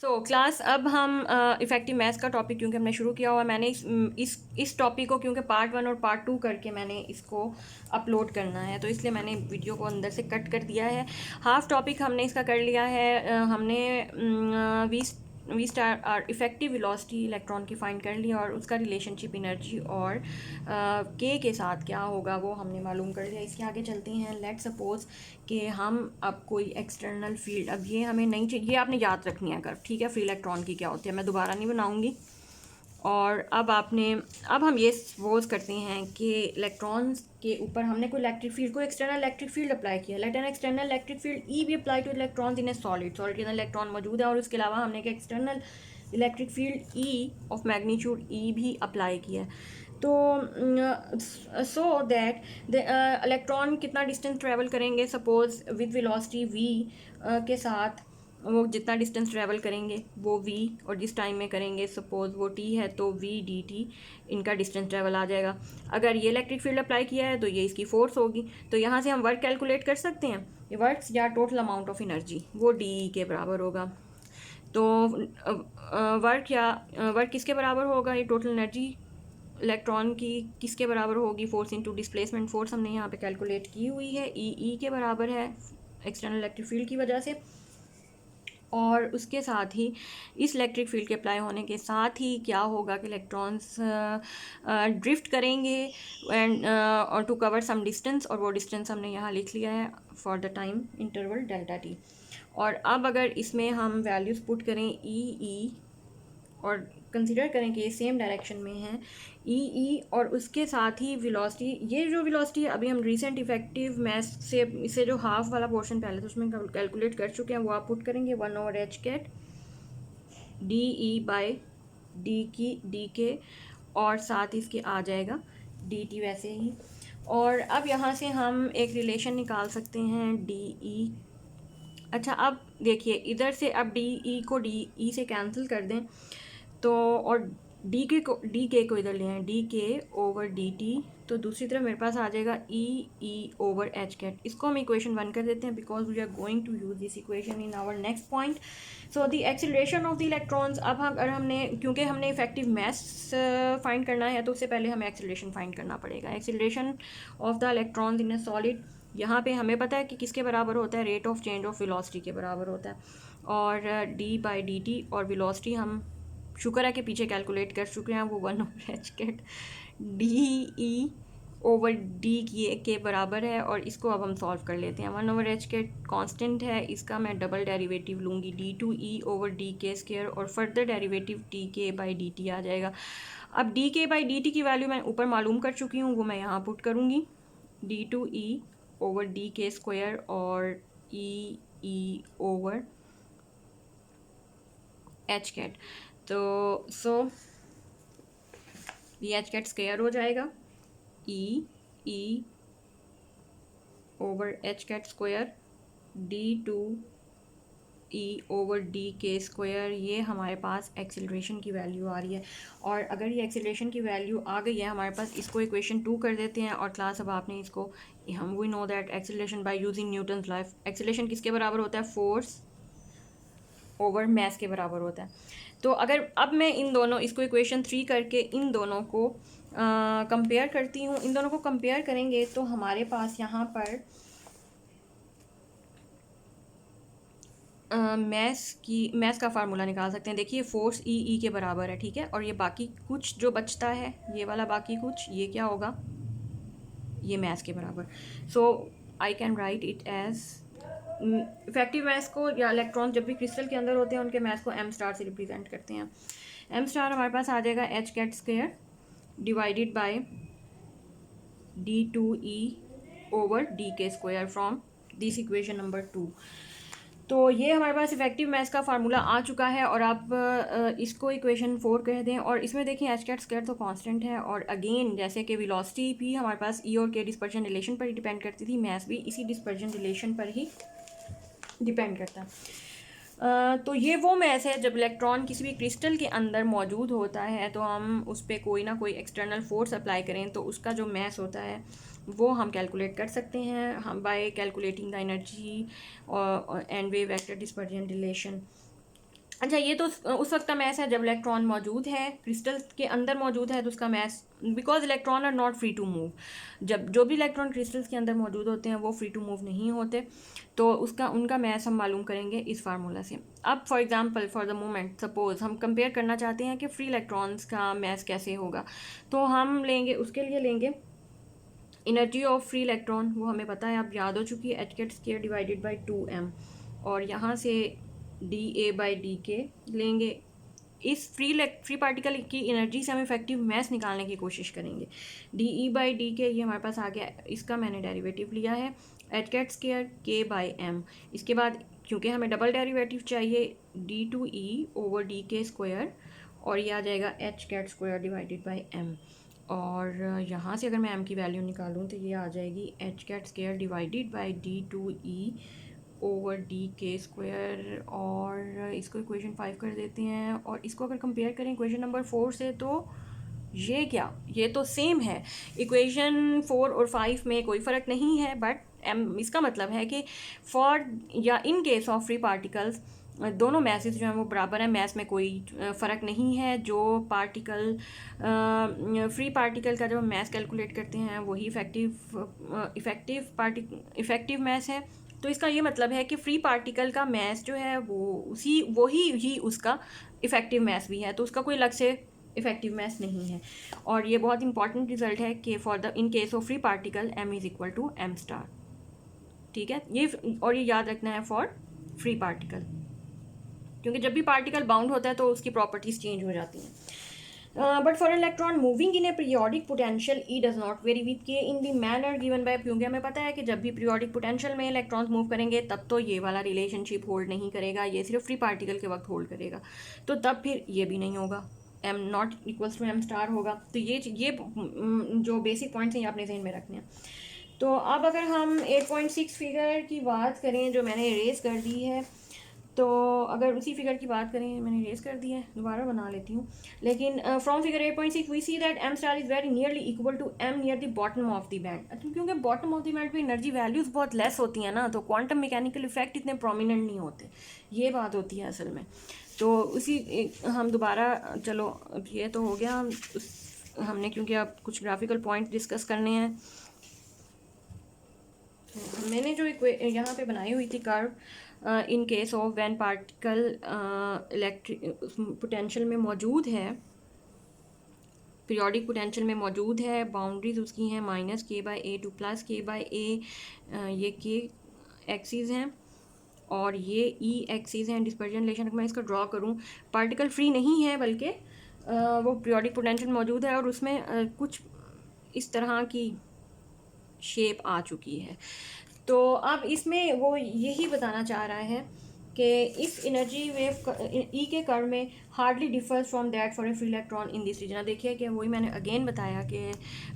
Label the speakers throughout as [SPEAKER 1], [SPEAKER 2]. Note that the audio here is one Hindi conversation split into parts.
[SPEAKER 1] क्लास अब हम इफ़ेक्टिव मैथ्स का टॉपिक क्योंकि हमने शुरू किया हुआ, मैंने इस टॉपिक को क्योंकि पार्ट 1 और पार्ट 2 करके मैंने इसको अपलोड करना है, तो इसलिए मैंने वीडियो को अंदर से कट कर दिया है। हाफ टॉपिक हमने इसका कर लिया है। हमने v star or effective velocity electron की फाइंड कर लिया और उसका रिलेशनशिप एनर्जी और के साथ क्या होगा वो हमने मालूम कर लिया। इसके आगे चलते हैं। लेट सपोज कि हम अब कोई एक्सटर्नल फील्ड, अब ये हमें नहीं चाहिए, ये आपने याद रखनी है कर, ठीक है। फ्री इलेक्ट्रॉन की क्या होती है मैं दोबारा नहीं बनाऊंगी। और अब हम ये सपोज करते हैं कि इलेक्ट्रॉन्स के ऊपर हमने कोई इलेक्ट्रिक फील्ड, कोई एक्सटर्नल इलेक्ट्रिक फील्ड अप्लाई किया। Let an external electric field E भी apply to electrons in a solid के अंदर इलेक्ट्रॉन मौजूद है, और उसके अलावा हमने एक external electric field E of magnitude E भी अप्लाई किया है। तो सो दैट द इलेक्ट्रॉन कितना डिस्टेंस ट्रेवल करेंगे, सपोज विद वेलोसिटी v के साथ वो जितना डिस्टेंस ट्रैवल करेंगे वो v, और जिस टाइम में करेंगे सपोज वो t है तो v dt इनका डिस्टेंस ट्रैवल आ जाएगा। अगर ये इलेक्ट्रिक फील्ड अप्लाई किया है तो ये इसकी फोर्स होगी। तो यहाँ से हम वर्क कैलकुलेट कर सकते हैं। ये वर्क या टोटल अमाउंट ऑफ एनर्जी वो डी के बराबर होगा। तो वर्क किसके बराबर होगा, ये टोटल एनर्जी इलेक्ट्रॉन की किसके बराबर होगी, फोर्स इनटू डिस्प्लेसमेंट फोर्स हमने यहाँ पे कैलकुलेट की हुई है, ई के बराबर है एक्सटर्नल इलेक्ट्रिक फील्ड की वजह से। और उसके साथ ही इस इलेक्ट्रिक फील्ड के अप्लाई होने के साथ ही क्या होगा कि इलेक्ट्रॉन्स ड्रिफ्ट करेंगे एंड और टू कवर सम डिस्टेंस, और वो डिस्टेंस हमने यहाँ लिख लिया है for the time interval delta T. और अब अगर इसमें हम वैल्यूज़ पुट करें ई और कंसिडर करें कि ये सेम डायरेक्शन में है ई और उसके साथ ही वेलोसिटी, ये जो वेलोसिटी अभी हम रिसेंट इफेक्टिव मैथ से इसे जो हाफ वाला पोर्शन पहले तो उसमें कैलकुलेट कर चुके हैं, वो आप पुट करेंगे 1/h cut d E by d k, और साथ इसके आ जाएगा डी टी वैसे ही। और अब यहाँ से हम एक रिलेशन निकाल सकते हैं डी ई। अच्छा अब देखिए इधर से अब डी ई को डी ई से कैंसिल कर दें तो, और डी के को इधर ले आए, डी के ओवर डी टी, तो दूसरी तरफ मेरे पास आ जाएगा ई ओवर एच कैट। इसको हम इक्वेशन 1 कर देते हैं because we are going to use this equation in our next point. So the acceleration of the electrons, अब अगर हमने क्योंकि हमने इफेक्टिव मास फाइंड करना है तो उससे पहले हमें एक्सीलरेशन फाइंड करना पड़ेगा। Acceleration of the electrons in a solid, यहाँ पे हमें पता है कि किसके बराबर होता है, rate of change of velocity के बराबर होता है। और डी बाई डी टी, और वेलोसिटी हम शुक्र है कि पीछे कैलकुलेट कर चुके हैं, वो 1/h cut d E over D के बराबर है। और इसको अब हम सॉल्व कर लेते हैं। 1/h कैट कांस्टेंट है, इसका मैं डबल डेरिवेटिव लूँगी d2e ओवर डी के स्क्वायर, और फर्दर डेरिवेटिव डी के बाई डी टी आ जाएगा। अब डी के बाई डी टी की वैल्यू मैं ऊपर मालूम कर चुकी हूँ, वो मैं यहाँ पुट करूँगी d2e ओवर डी के स्क्वायर और ई ओवर एच कैट। तो ये एच कैट स्क्वायर हो जाएगा E over h cut square d2e over D के स्क्वायर। ये हमारे पास एक्सीलरेशन की वैल्यू आ रही है। और अगर ये एक्सीलरेशन की वैल्यू आ गई है हमारे पास, इसको इक्वेशन 2 कर देते हैं। और क्लास अब आपने इसको, हम we know that acceleration by using Newton's law, acceleration किसके बराबर होता है, फोर्स ओवर मास के बराबर होता है। तो अगर अब मैं इन दोनों, इसको इक्वेशन 3 करके इन दोनों को कंपेयर करती हूँ, इन दोनों को कंपेयर करेंगे तो हमारे पास यहाँ पर मैस का फार्मूला निकाल सकते हैं। देखिए फोर्स ई के बराबर है, ठीक है। और ये बाकी कुछ जो बचता है, ये वाला बाकी कुछ, ये क्या होगा, ये मैस के बराबर। So I can write it as effective mass को, या इलेक्ट्रॉन जब भी क्रिस्टल के अंदर होते हैं उनके मैस को एम स्टार से रिप्रेजेंट करते हैं। एम स्टार हमारे पास आ जाएगा H cut square divided by d2e over D के square from this equation number 2। तो ये हमारे पास इफेक्टिव मैस का फार्मूला आ चुका है। और आप इसको इक्वेशन 4 कह दें। और इसमें देखें एच कैट स्क्वायर तो कांस्टेंट है, और अगेन जैसे कि वेलोसिटी भी हमारे पास ई और के डिस्पर्जन रिलेशन पर ही डिपेंड करती थी, मैस भी इसी डिस्पर्जन रिलेशन पर ही डिपेंड करता है। तो ये वो मैस है जब इलेक्ट्रॉन किसी भी क्रिस्टल के अंदर मौजूद होता है तो हम उस पर कोई ना कोई एक्सटर्नल फोर्स अप्लाई करें तो उसका जो मैस होता है वो हम कैलकुलेट कर सकते हैं, हम bye calculating the energy and wave vector dispersion relation. अच्छा, ये तो उस वक्त का मैस है जब इलेक्ट्रॉन मौजूद है, क्रिस्टल के अंदर मौजूद है, तो उसका mass, because electron are not free to move, जब जो भी इलेक्ट्रॉन क्रिस्टल्स के अंदर मौजूद होते हैं वो फ्री टू मूव नहीं होते, तो उसका उनका मैस हम मालूम करेंगे इस फार्मूला से। अब for example, for the moment, suppose हम कंपेयर करना चाहते हैं कि फ्री इलेक्ट्रॉन्स का मैस कैसे होगा, तो हम लेंगे, उसके लिए लेंगे एनर्जी ऑफ फ्री इलेक्ट्रॉन, वो हमें पता है, अब याद हो चुकी है, h² डिवाइडेड बाई 2m, और यहाँ से dA/dK लेंगे। इस फ्री पार्टिकल की एनर्जी से हम इफेक्टिव मैस निकालने की कोशिश करेंगे। dE/dK ये हमारे पास आ गया, इसका मैंने डेरिवेटिव लिया है h² K/m। इसके बाद क्योंकि हमें डबल डेरिवेटिव चाहिए, d2E/dK², और ये आ जाएगा h² डिवाइडेड बाई m, और यहाँ से अगर मैं m की वैल्यू निकालूँ तो ये आ जाएगी h² डिवाइडेड बाई d2E/dK², और इसको इक्वेशन 5 कर देते हैं, और इसको अगर कंपेयर करें इक्वेशन नंबर 4 से, तो ये क्या, ये तो सेम है, इक्वेशन 4 और 5 में कोई फ़र्क नहीं है, बट इसका मतलब है कि फॉर या in case of free particles दोनों मैसेज जो हैं वो बराबर हैं, मैस में कोई फ़र्क नहीं है। जो पार्टिकल फ्री पार्टिकल का जब हम मैस कैलकुलेट करते हैं वही इफ़ेक्टिव मैस है। तो इसका ये मतलब है कि फ्री पार्टिकल का मैस जो है वो वही उसका इफ़ेक्टिव मैस भी है, तो उसका कोई अलग से इफ़ेक्टिव मैस नहीं है। और ये बहुत इंपॉर्टेंट रिजल्ट है कि for the in case of free particle m=m*, ठीक है, ये, और ये याद रखना है फॉर फ्री पार्टिकल, क्योंकि जब भी पार्टिकल बाउंड होता है तो उसकी प्रॉपर्टीज चेंज हो जाती हैं। But for electron moving in A periodic potential E does not very with K in the manner given by, क्योंकि हमें पता है कि जब भी पीरियोडिक पोटेंशियल में इलेक्ट्रॉन्स मूव करेंगे तब तो ये वाला रिलेशनशिप होल्ड नहीं करेगा, ये सिर्फ फ्री पार्टिकल के वक्त होल्ड करेगा, तो तब फिर ये भी नहीं होगा, m₀=m* होगा। तो ये जो बेसिक पॉइंट्स हैं ये आपने ज़हन में रखने हैं। तो अब अगर हम 8.6 फिगर की बात करें जो मैंने इरेज कर दी है, तो अगर उसी फिगर की बात करें, मैंने इरेज कर दी है, दोबारा बना लेती हूँ, लेकिन from figure 8.6 we see that m* is very nearly equal to m near the bottom of the band. क्योंकि बॉटम ऑफ द बैंड पे एनर्जी वैल्यूज़ बहुत लेस होती हैं ना, तो क्वांटम मैकेनिकल इफेक्ट इतने प्रोमिनेंट नहीं होते, ये बात होती है असल में। तो हम दोबारा, चलो अब ये तो हो गया, हमने क्योंकि अब कुछ ग्राफिकल पॉइंट डिस्कस करने हैं, मैंने जो यहाँ पे बनाई हुई थी curve, in case of when particle electric potential में मौजूद है, पीरियोडिक पोटेंशियल में मौजूद है, बाउंड्रीज उसकी हैं -K/A टू +K/A, ये K एक्सिस हैं और ये E एक्सिस हैं। डिस्पर्जन रिलेशन मैं इसका ड्रॉ करूँ, पार्टिकल फ्री नहीं है बल्कि वो पीरियोडिक पोटेंशियल मौजूद है और उसमें कुछ इस तरह की शेप आ चुकी है। तो अब इसमें वो यही बताना चाह रहा है कि इस एनर्जी वेव ई के कर्व में hardly differs from that for a free electron in this region. देखिए कि वही मैंने अगेन बताया कि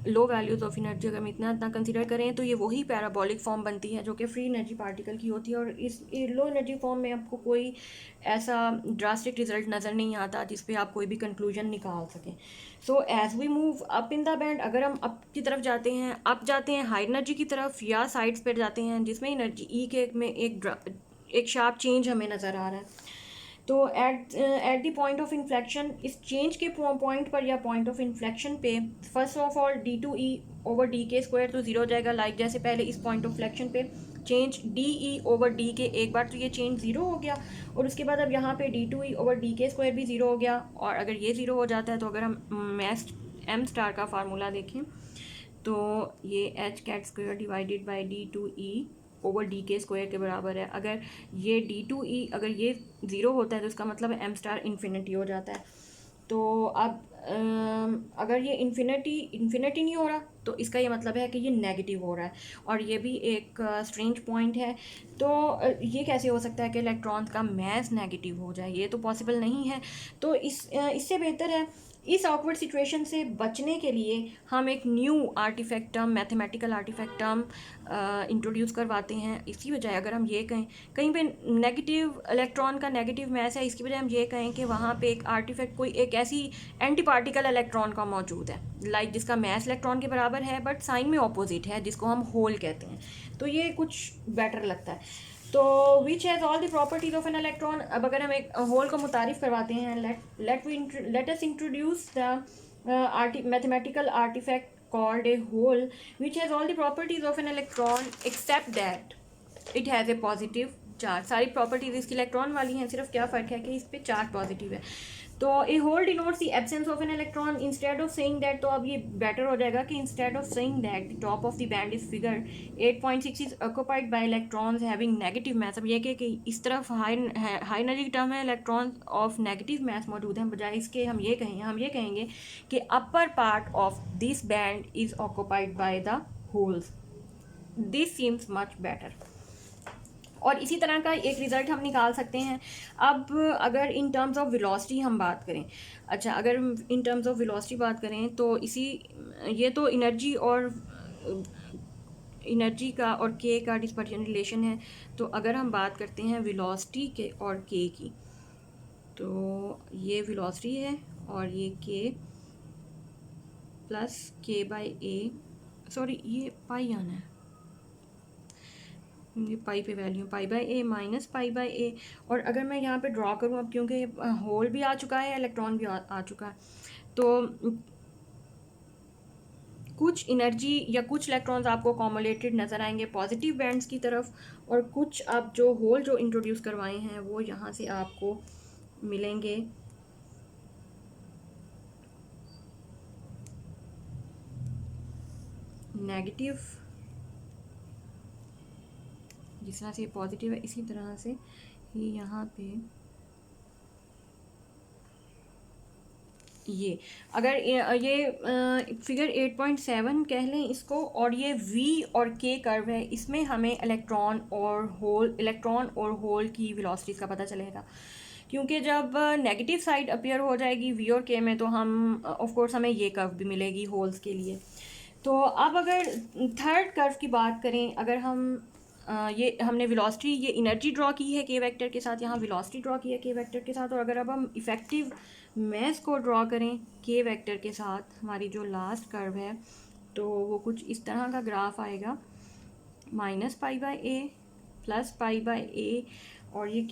[SPEAKER 1] लो वैल्यूज़ ऑफ एनर्जी अगर हम इतना कंसिडर करें तो ये वही पैराबोलिक फॉर्म बनती है जो कि फ्री एनर्जी पार्टिकल की होती है, और इस लो एनर्जी फॉर्म में आपको कोई ऐसा ड्रास्टिक रिजल्ट नज़र नहीं आता जिस पे आप कोई भी कंक्लूजन निकाल सकें। So as we move up in the band, अगर हम अप की तरफ जाते हैं, अप जाते हैं हाई एनर्जी की तरफ या साइड्स पर जाते हैं जिसमें एनर्जी ई के में एक शार्प चेंज हमें नज़र आ रहा है, तो eight the point of inflection, इस चेंज के पॉइंट पर या पॉइंट ऑफ इन्फ्लेक्शन पे फर्स्ट ऑफ ऑल d2E/dK² तो ज़ीरो हो जाएगा, लाइक जैसे पहले इस पॉइंट ऑफ इन्फ्लेक्शन पे चेंज dE/dK, एक बार तो ये चेंज ज़ीरो हो गया, और उसके बाद अब यहाँ पे d2E/dK² भी ज़ीरो हो गया, और अगर ये ज़ीरो हो जाता है तो अगर हम मैस m* का फार्मूला देखें तो ये h² डिवाइडेड बाई d2E/dK² के बराबर है। अगर ये d2E अगर ये ज़ीरो होता है तो इसका मतलब m* इन्फिनिटी हो जाता है। तो अब अगर ये इन्फिनिटी नहीं हो रहा तो इसका ये मतलब है कि ये नेगेटिव हो रहा है, और ये भी एक स्ट्रेंज पॉइंट है। तो ये कैसे हो सकता है कि इलेक्ट्रॉन्स का मैस नेगेटिव हो जाए, ये तो पॉसिबल नहीं है। तो इससे बेहतर है, इस ऑकवर्ड सिचुएशन से बचने के लिए हम एक new artifact term, mathematical artifact term introduce करवाते हैं। इसकी बजाय अगर हम ये कहें कहीं पे नेगेटिव इलेक्ट्रॉन का नेगेटिव मैस है, इसकी बजाय हम ये कहें कि वहाँ पे एक आर्टिफैक्ट, कोई एक ऐसी एंटी पार्टिकल इलेक्ट्रॉन का मौजूद है, लाइक जिसका मैस इलेक्ट्रॉन के बराबर है बट साइन में ऑपोजिट है, जिसको हम होल कहते हैं, तो ये कुछ बेटर लगता है। तो which has all the properties of an electron. अब अगर हम एक होल को मुतारिफ करवाते हैं, let us introduce the mathematical artifact called a hole which has all the properties of an electron except that it has a positive charge। सारी प्रॉपर्टीज इसकी इलेक्ट्रॉन वाली हैं, सिर्फ क्या फ़र्क है कि इस पे चार्ज पॉजिटिव है। तो a hole denotes the absence of an electron instead of saying that. तो अब ये बेटर हो जाएगा कि instead of saying that the top of the band is figure 8.6 is occupied by electrons having negative mass. अब ये कि इस तरफ हाई एनर्जी टर्म है, इलेक्ट्रॉन ऑफ नेगेटिव मास मौजूद हैं, बजाय इसके हम ये कहेंगे कि upper part of this band is occupied by the holes. This seems much better. और इसी तरह का एक रिज़ल्ट हम निकाल सकते हैं। अब अगर इन टर्म्स ऑफ वेलोसिटी हम बात करें, अच्छा अगर इन टर्म्स ऑफ वेलोसिटी बात करें तो ये तो एनर्जी का और के का डिस्पर्शन रिलेशन है। तो अगर हम बात करते हैं वेलोसिटी के और के की, तो ये वेलोसिटी है और ये के प्लस के बाई ए, सॉरी ये पाई आना है, ये पाई पे value pi by a minus pi by a. और अगर मैं यहाँ पे ड्रॉ करूँ, अब क्योंकि होल भी आ चुका है, इलेक्ट्रॉन भी आ चुका है, तो कुछ एनर्जी या कुछ इलेक्ट्रॉन्स आपको कॉमुलेटेड नज़र आएंगे पॉजिटिव बैंड्स की तरफ, और कुछ अब जो होल जो इंट्रोड्यूस करवाए हैं वो यहाँ से आपको मिलेंगे नेगेटिव। जिस तरह से पॉजिटिव है इसी तरह से ही यहाँ पे ये, अगर ये फिगर 8.7 कह लें इसको, और ये वी और के कर्व है, इसमें हमें इलेक्ट्रॉन और होल की वेलोसिटीज़ का पता चलेगा। क्योंकि जब नेगेटिव साइड अपीयर हो जाएगी वी और के में, तो हम ऑफ कोर्स हमें ये कर्व भी मिलेगी होल्स के लिए। तो अब अगर थर्ड कर्व की बात करें, अगर हम ये हमने वेलोसिटी, ये एनर्जी ड्रॉ की है के वेक्टर के साथ, यहाँ वेलोसिटी ड्रॉ की है के वेक्टर के साथ, और अगर अब हम इफ़ेक्टिव मैस को ड्रॉ करें के वेक्टर के साथ, हमारी जो लास्ट कर्व है, तो वो कुछ इस तरह का ग्राफ आएगा, minus pi by a plus pi by a, और ये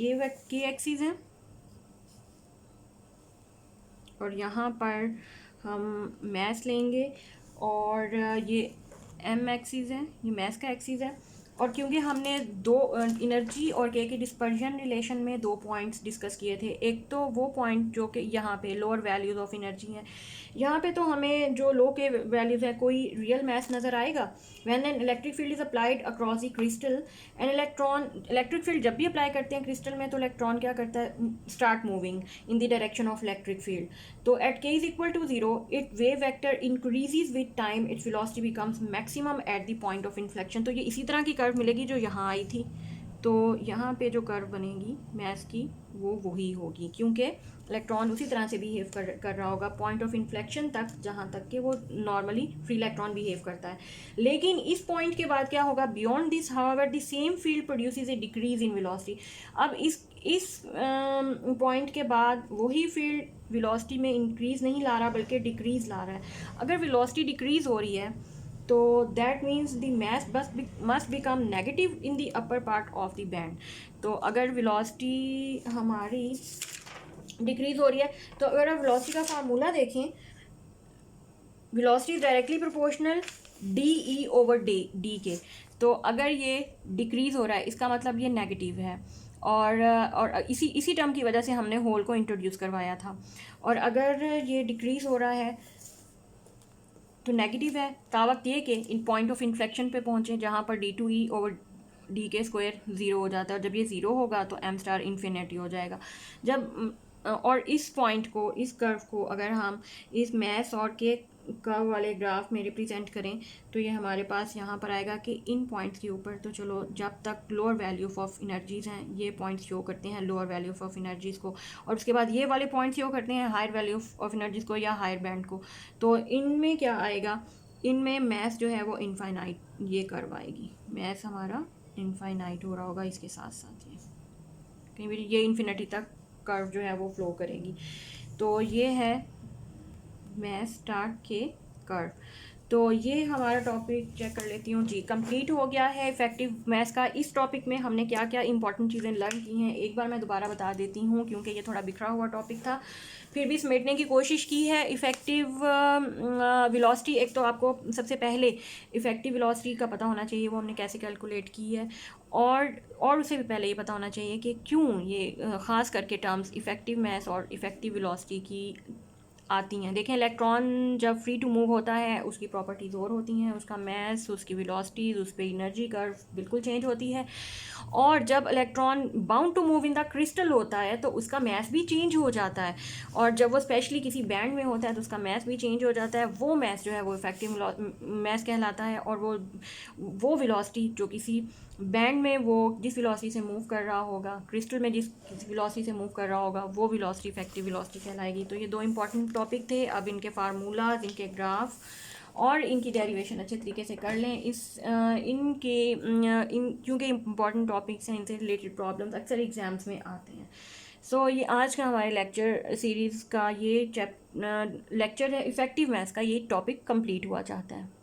[SPEAKER 1] के एक्सिस है, और यहाँ पर हम मैस लेंगे, और ये एम एक्सिस है, ये मैस का एक्सिस है। और क्योंकि हमने दो एनर्जी और के डिस्पर्शन रिलेशन में दो पॉइंट्स डिस्कस किए थे, एक तो वो पॉइंट जो कि यहाँ पे लोअर वैल्यूज़ ऑफ एनर्जी हैं, यहाँ पे तो हमें जो लो के वैल्यूज़ हैं कोई रियल मैस नज़र आएगा। When an electric field is applied across the crystal, an electric field जब भी अप्लाई करते हैं क्रिस्टल में, तो इलेक्ट्रॉन क्या करता है, start moving in the direction of electric field. तो at k is equal to 0 it wave vector increases with time, its velocity becomes maximum at the point of inflection. तो ये इसी तरह की कर्व मिलेगी जो यहाँ आई थी। तो यहाँ पे जो कर्व बनेगी मैस की वो वही होगी, क्योंकि इलेक्ट्रॉन उसी तरह से बिहेव कर रहा होगा पॉइंट ऑफ इन्फ्लेक्शन तक, जहाँ तक कि वो नॉर्मली फ्री इलेक्ट्रॉन बिहेव करता है। लेकिन इस पॉइंट के बाद क्या होगा, beyond this however the same field produces A decrease in velocity. अब इस पॉइंट के बाद वही फील्ड वेलोसिटी में इंक्रीज़ नहीं ला रहा बल्कि डिक्रीज़ ला रहा है। अगर वेलोसिटी डिक्रीज़ हो रही है तो that means the mass must become negative in the upper part of the band. तो अगर वेलोसिटी हमारी डिक्रीज़ हो रही है, तो अगर आप वेलोसिटी का फार्मूला देखें, velocity is directly proportional D E over D के। तो अगर ये डिक्रीज़ हो रहा है इसका मतलब ये नेगेटिव है, और इसी टर्म की वजह से हमने होल को इंट्रोड्यूस करवाया था। और अगर ये डिक्रीज़ हो रहा है तो नेगेटिव है, तावक्त ये कि इन पॉइंट ऑफ इन्फ्लेक्शन पे पहुँचे जहाँ पर d2e ओवर डी के स्क्वायर ज़ीरो हो जाता है, और जब ये ज़ीरो होगा तो m स्टार इन्फिनिटी हो जाएगा। जब और इस पॉइंट को, इस कर्व को अगर हम इस मैस और के कर्व वाले ग्राफ में रिप्रेजेंट करें, तो ये हमारे पास यहाँ पर आएगा कि इन पॉइंट्स के ऊपर, तो चलो जब तक लोअर वैल्यू ऑफ एनर्जीज़ हैं ये पॉइंट्स शो करते हैं लोअर वैल्यू ऑफ एनर्जीज़ को, और उसके बाद ये वाले पॉइंट्स शो करते हैं हायर वैल्यू ऑफ एनर्जीज़ को या हायर बैंड को। तो इनमें क्या आएगा, इनमें मैस जो है वो इनफाइनाइट ये कर्व आएगी, मैस हमारा इनफाइनाइट हो रहा होगा इसके साथ साथ, ये कहीं भी ये इन्फिनिटी तक कर्व जो है वो फ्लो करेगी। तो ये है मैस स्टार के कर्व। तो ये हमारा टॉपिक चेक कर लेती हूँ जी, कंप्लीट हो गया है इफ़ेक्टिव मैथ्स का। इस टॉपिक में हमने क्या क्या इंपॉर्टेंट चीज़ें लर्न की हैं एक बार मैं दोबारा बता देती हूँ, क्योंकि ये थोड़ा बिखरा हुआ टॉपिक था, फिर भी समेटने की कोशिश की है। इफ़ेक्टिव वेलोसिटी, एक तो आपको सबसे पहले इफ़ेक्टिव वेलोसिटी का पता होना चाहिए, वो हमने कैसे कैलकुलेट की है, और उससे भी पहले ये पता होना चाहिए कि क्यों ये ख़ास करके टर्म्स इफ़ेक्टिव मैथ्स और इफ़ेक्टिव वेलोसिटी की आती हैं। देखें, इलेक्ट्रॉन जब फ्री टू मूव होता है उसकी प्रॉपर्टीज़ और होती हैं, उसका मास, उसकी वेलोसिटीज़, उस पर एनर्जी कर्व बिल्कुल चेंज होती है। और जब electron bound to move in the crystal होता है तो उसका मास भी चेंज हो जाता है, और जब वो स्पेशली किसी बैंड में होता है तो उसका मास भी चेंज हो जाता है। वो मास जो है वो इफेक्टिव मास कहलाता है, और वो वेलोसिटी जो किसी बैंड में वो जिस वेलोसिटी से मूव कर रहा होगा, क्रिस्टल में जिस वेलोसिटी से मूव कर रहा होगा, वो वेलोसिटी इफेक्टिव वेलोसिटी कहलाएगी। तो ये दो इंपॉर्टेंट टॉपिक थे। अब इनके फार्मूलाज, इनके ग्राफ और इनकी डेरिवेशन अच्छे तरीके से कर लें। क्योंकि इंपॉर्टेंट टॉपिक्स हैं, इनसे रिलेटेड प्रॉब्लम्स अक्सर एग्जाम्स में आते हैं। सो ये आज का हमारे लेक्चर सीरीज़ का ये लेक्चर है इफ़ेक्टिव मैथ्स का, ये टॉपिक कंप्लीट हुआ चाहता है।